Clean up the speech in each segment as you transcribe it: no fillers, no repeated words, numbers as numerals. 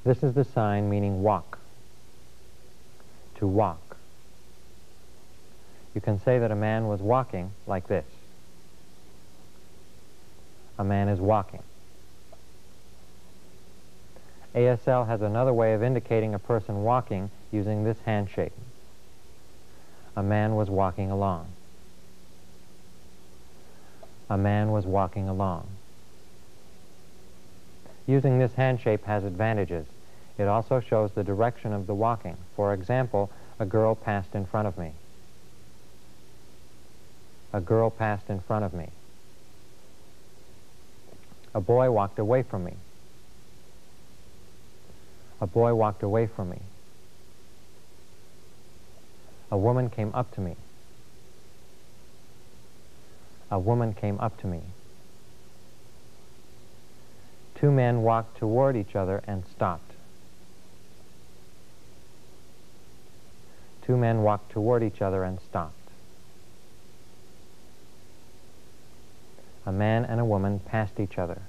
This is the sign meaning walk. To walk. You can say that a man was walking like this. A man is walking. ASL has another way of indicating a person walking using this handshake. A man was walking along. A man was walking along. Using this handshake has advantages. It also shows the direction of the walking. For example, a girl passed in front of me. A girl passed in front of me. A boy walked away from me. A boy walked away from me. A woman came up to me. A woman came up to me. Two men walked toward each other and stopped. Two men walked toward each other and stopped. A man and a woman passed each other.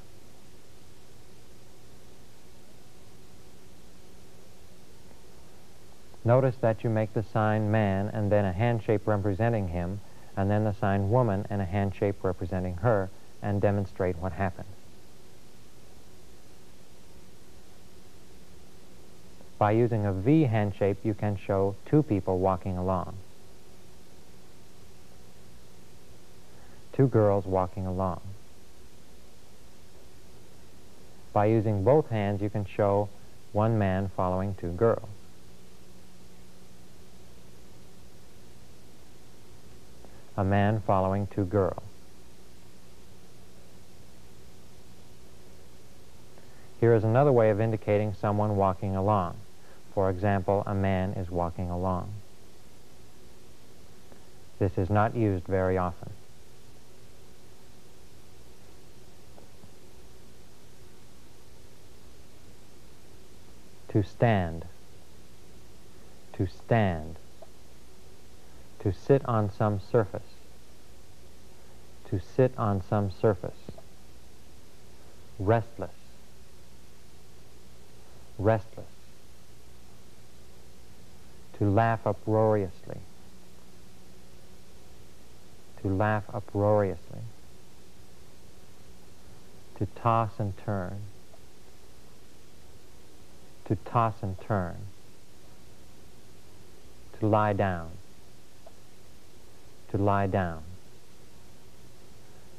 Notice that you make the sign man and then a hand shape representing him, and then the sign woman and a hand shape representing her, and demonstrate what happened. By using a V hand shape, you can show two people walking along. Two girls walking along. By using both hands, you can show one man following two girls. A man following two girls. Here is another way of indicating someone walking along. For example, a man is walking along. This is not used very often. To stand. To stand. To sit on some surface. To sit on some surface. Restless. Restless. To laugh uproariously. To laugh uproariously. To toss and turn. To toss and turn. To lie down. To lie down.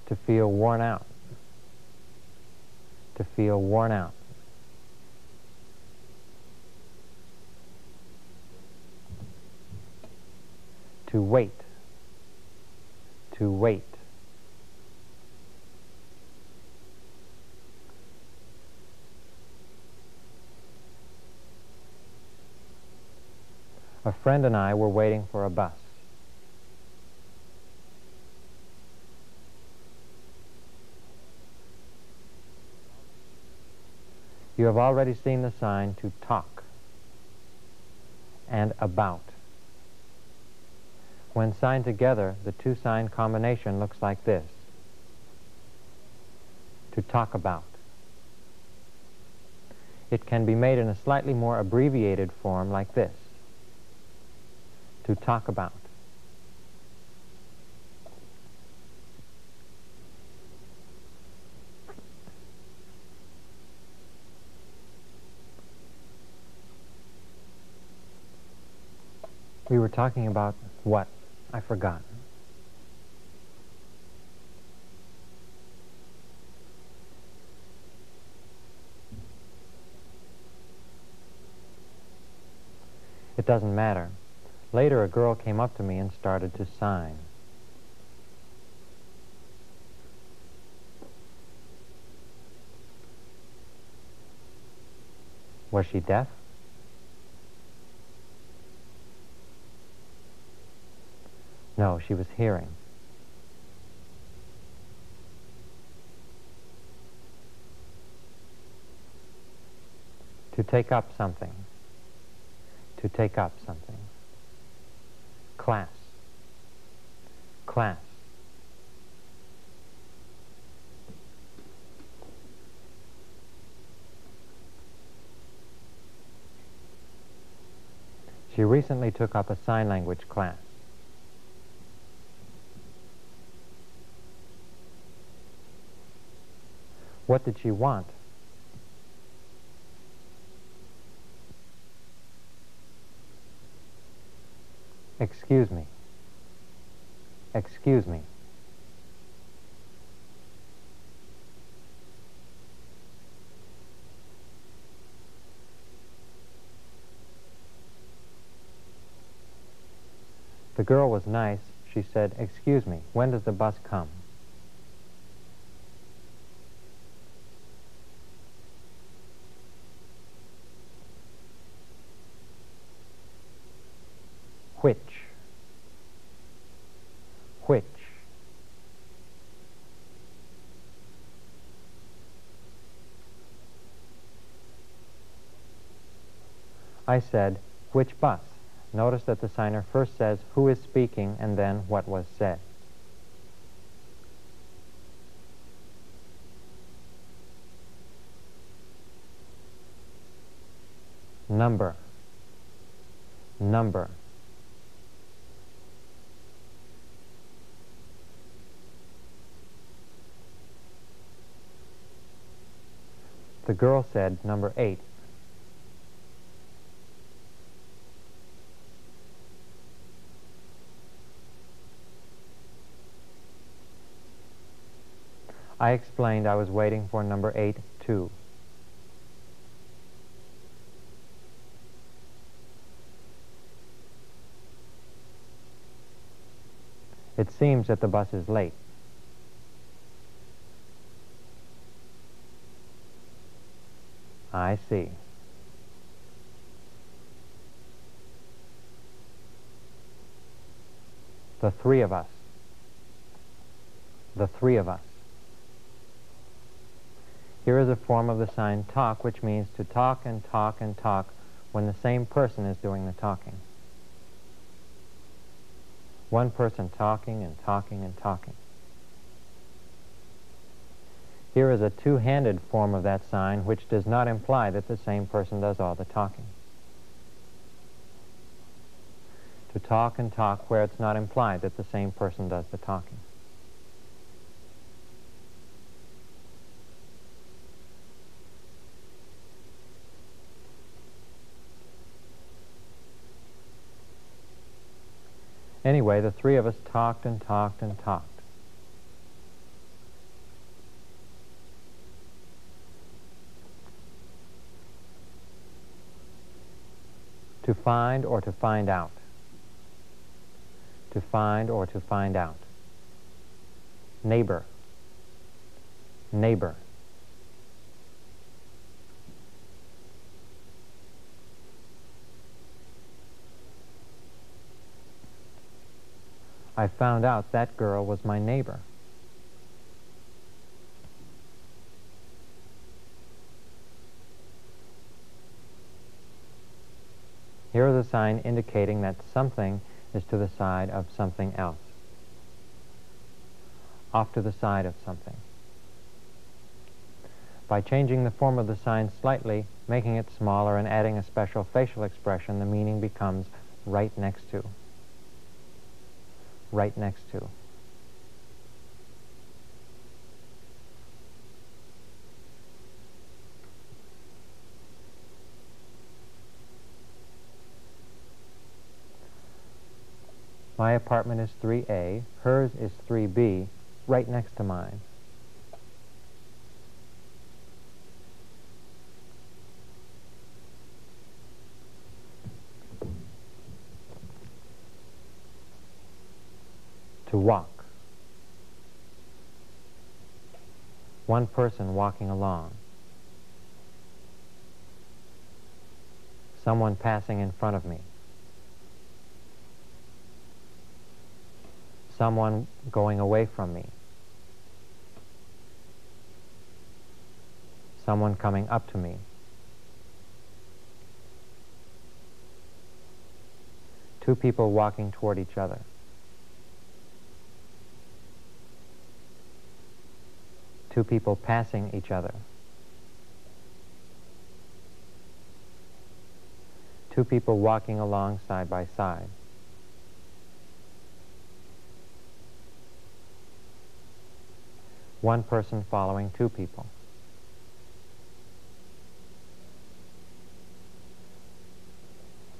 To feel worn out. To feel worn out. To wait. To wait. A friend and I were waiting for a bus. You have already seen the sign to talk and about. When signed together, the two sign combination looks like this. To talk about. It can be made in a slightly more abbreviated form like this. To talk about. We were talking about what? I forgot. It doesn't matter. Later, a girl came up to me and started to sign. Was she deaf? No, she was hearing. To take up something. To take up something. Class. Class. She recently took up a sign language class. What did she want? Excuse me. Excuse me. The girl was nice. She said, "Excuse me, when does the bus come?" Which? Which? I said, "Which bus?" Notice that the signer first says who is speaking and then what was said. Number. Number. The girl said number 8. I explained I was waiting for number 8, too. It seems that the bus is late. I see. The three of us. The three of us. Here is a form of the sign talk, which means to talk and talk and talk when the same person is doing the talking. One person talking and talking and talking. Here is a two-handed form of that sign, which does not imply that the same person does all the talking. To talk and talk where it's not implied that the same person does the talking. Anyway, the three of us talked and talked and talked. To find or to find out. To find or to find out. Neighbor. Neighbor. I found out that girl was my neighbor. Here is a sign indicating that something is to the side of something else. Off to the side of something. By changing the form of the sign slightly, making it smaller, and adding a special facial expression, the meaning becomes right next to. Right next to. My apartment is 3A, hers is 3B, right next to mine. To walk. One person walking along. Someone passing in front of me. Someone going away from me. Someone coming up to me. Two people walking toward each other. Two people passing each other. Two people walking along side by side. One person following two people.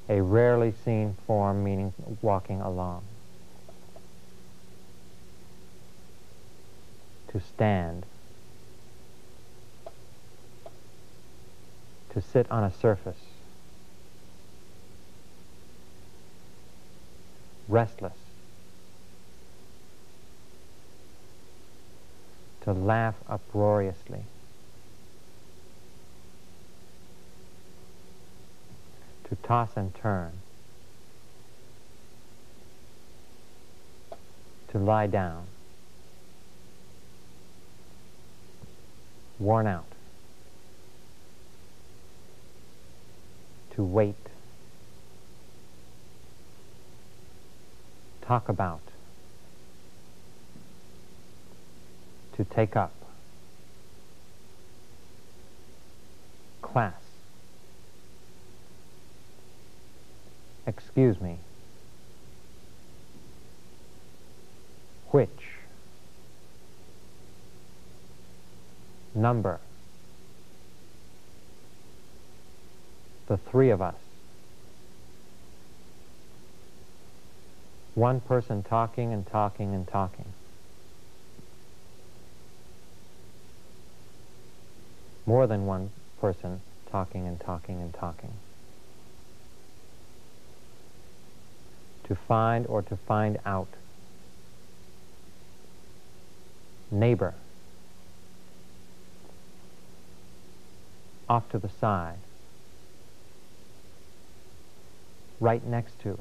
A rarely seen form meaning walking along. To stand. To sit on a surface. Restless. To laugh uproariously. To toss and turn. To lie down. Worn out. To wait. Talk about. To take up. Class. Excuse me. Which. Number. The three of us. One person talking and talking and talking. More than one person talking and talking and talking. To find or to find out. Neighbor. Off to the side. Right next to.